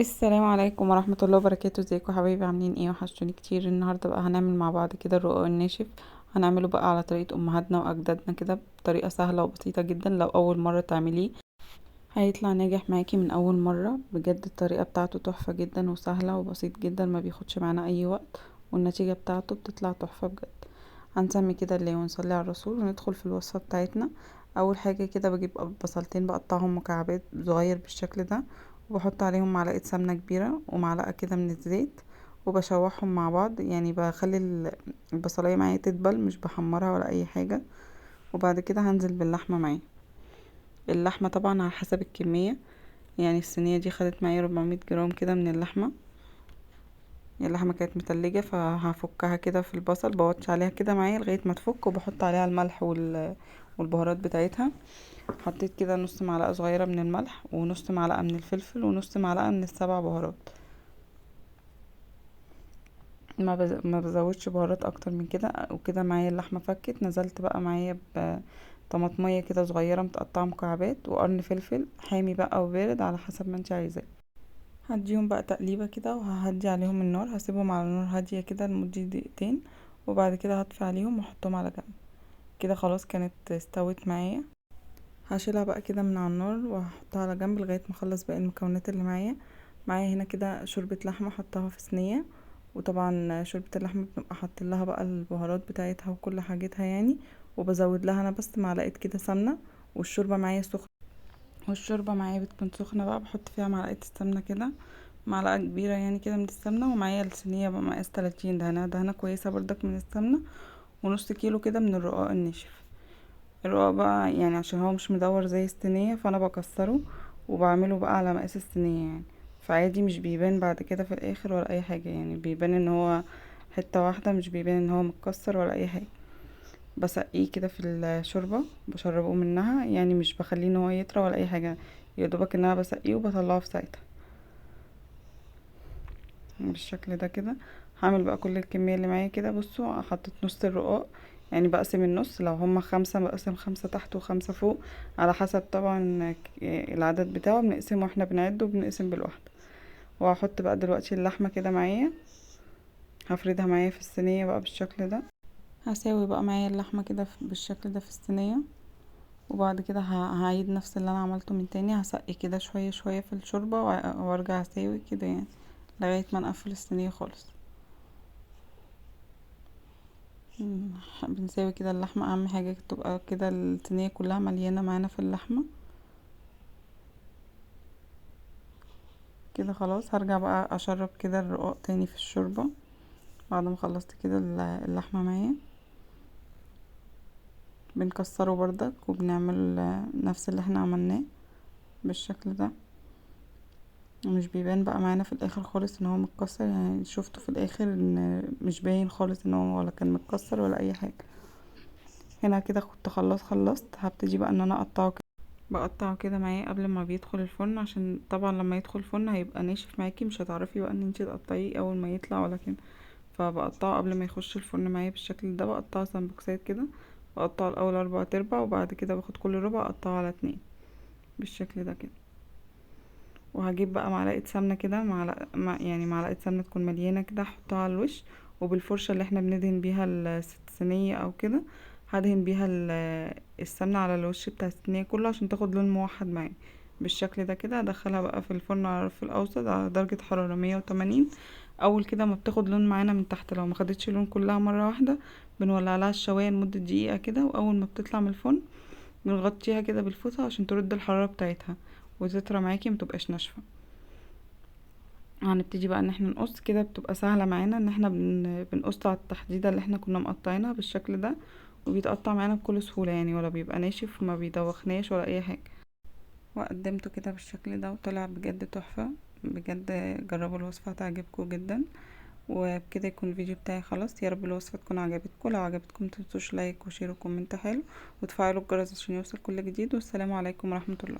السلام عليكم ورحمة الله وبركاته. ازيكم حبايبي؟ عاملين ايه؟ وحشتوني كتير. النهاردة بقى هنعمل مع بعض كده الرقاق الناشف. هنعمله بقى على طريقة امهاتنا واجدادنا كده، بطريقة سهلة وبسيطة جدا. لو اول مرة تعمليه هيطلع ناجح معاكي من اول مرة بجد. الطريقة بتاعته تحفة جدا وسهلة وبسيط جدا، ما بياخدش معانا اي وقت، والنتيجة بتاعته بتطلع تحفة بجد. هنسمي كده الله ونصلي على الرسول وندخل في الوصفة بتاعتنا. اول حاجة كده بجيب بصلتين بقطعهم مكعبات صغير بالشكل ده، وبحط عليهم معلقة سمنة كبيرة ومعلقة كده من الزيت، وبشوحهم مع بعض. يعني بخلي البصلاية معايا تدبل، مش بحمرها ولا اي حاجة. وبعد كده هنزل باللحمة معايا. اللحمة طبعا على حسب الكمية. يعني الصينية دي خدت معايا 400 جرام كده من اللحمة. اللحمة كانت متلجة فهفكها كده في البصل، بوطش عليها كده معايا لغاية ما تفك، وبحط عليها الملح والبهارات بتاعتها. حطيت كده نص معلقة صغيرة من الملح، ونص معلقة من الفلفل، ونص معلقة من السبع بهارات. ما بزودش بهارات اكتر من كده. وكده معايا اللحمة فكت، نزلت بقى معايا بطماطمية كده صغيرة متقطعة مكعبات، وقرن فلفل حامي بقى وبارد على حسب ما انت عايزاه. هديهم بقى تقليبة كده، وههدي عليهم النار، هسيبهم على نار هادية كده لمدة دقيقتين. وبعد كده هطفي عليهم واحطهم على جنب. كده خلاص كانت استوت معايا. هشيلها بقى كده من على النار وهحطها على جنب لغاية ما اخلص باقي المكونات اللي معايا هنا كده شوربة لحمة حطها في صينية. وطبعا شوربة اللحمة بنبقى حاطين لها بقى البهارات بتاعتها وكل حاجتها يعني. وبزود لها انا بس معلقة كده سمنة. والشوربة معايا سخنة. والشوربة معايا بتكون سخنة بقى، بحط فيها معلقة السمنة كده، معلقة كبيرة يعني كده من السمنة. ومعايا الصينية بقى مقاس 30 دهنة كويسة بردك من السمنة. ونص كيلو كده من الرقاق الناشف. الرقاق بقى يعني عشان هو مش مدور زي الصينية، فانا بكسره وبعمله بقى على مقاس الصينية يعني. فعادي مش بيبان بعد كده في الاخر ولا اي حاجة، يعني بيبان ان هو حتة واحدة، مش بيبان ان هو متكسر ولا اي حاجة. بسقيه كده في الشوربة، بشربه منها يعني، مش بخليه ان هو يطرى ولا اي حاجة. يا دوبك ان انا بسقيه وبطلعه في ساعتها بالشكل ده كده. هعمل بقى كل الكمية اللي معايا كده. بصوا حطيت نص الرقاق، يعني بقسم النص. لو هما 5 بقسم 5 تحت و5 فوق، على حسب طبعا العدد بتاعه. بنقسمه واحنا بنعد وبنقسم بالواحدة. وهحط بقى دلوقتي اللحمة كده معايا، هفردها معايا في الصينية بقى بالشكل ده. هساوي بقى معايا اللحمة كده بالشكل ده في الصينية. وبعد كده هعيد نفس اللي انا عملته من تاني، هسقي كده شوية شوية في الشوربة وارجع اساوي كده يعني لغاية ما نقفل الصينية خالص. مم، بنساوي كده اللحمة. اهم حاجة تبقى كده الصينية كلها مليانة معانا في اللحمة. كده خلاص هرجع بقى اشرب كده الرقاق تاني في الشوربة بعد ما خلصت كده اللحمة معايا. بنكسره بردك وبنعمل نفس اللي احنا عملناه بالشكل ده. مش بيبان بقى معانا في الاخر خالص ان هو متكسر، يعني شفته في الاخر ان مش باين خالص ان هو ولا كان متكسر ولا اي حاجة. هنا كده كنت خلصت هبتدي بقى ان انا اقطعه كده. بقطعه كده معايا قبل ما بيدخل الفرن، عشان طبعا لما يدخل الفرن هيبقى ناشف معاكي، مش هتعرفي بقى ان انتي تقطعيه اول ما يطلع ولا كده. فبقطعه قبل ما يخش الفرن معايا بالشكل ده. بقطعه سمبوكسات كده، بقطعه الاول 4 ارباع، وبعد كده باخد كل ربع اقطعه على 2 بالشكل ده كده. وهجيب بقى معلقة سمنة كده، يعني معلقة سمنة تكون مليانة كده، احطها على الوش. وبالفرشة اللي احنا بندهن بيها الصينية او كده، هدهن بيها السمنة على الوش بتاع الصينية كله عشان تاخد لون موحد معايا بالشكل ده كده. ادخلها بقى في الفرن في الاوسط على درجة حرارة 180. اول كده ما بتاخد لون معانا من تحت، لو ما خدتش لون كلها مرة واحدة بنولع لها الشواية لمدة دقيقة كده. واول ما بتطلع من الفرن بنغطيها كده بالفوطة عشان ترد الحرارة بتاعتها وتطرى معاكي متبقاش ناشفة. هنبتدي بقى ان احنا نقص كده، بتبقى سهلة معانا ان احنا بنقص على التحديدة اللي احنا كنا مقطعينها بالشكل ده. وبيتقطع معانا بكل سهولة يعني، ولا بيبقى ناشف وما بيدوخناش ولا اي حاجة. وقدمته كده بالشكل ده وطلع بجد تحفة بجد. جربوا الوصفة هتعجبكم جدا. وبكده يكون الفيديو بتاعي خلاص. يا رب الوصفة تكون عجبتكم. لو عجبتكم متنسوش لايك وشير وكومنت حلو، وتفعلوا الجرس عشان يوصل كل جديد. والسلام عليكم ورحمة الله.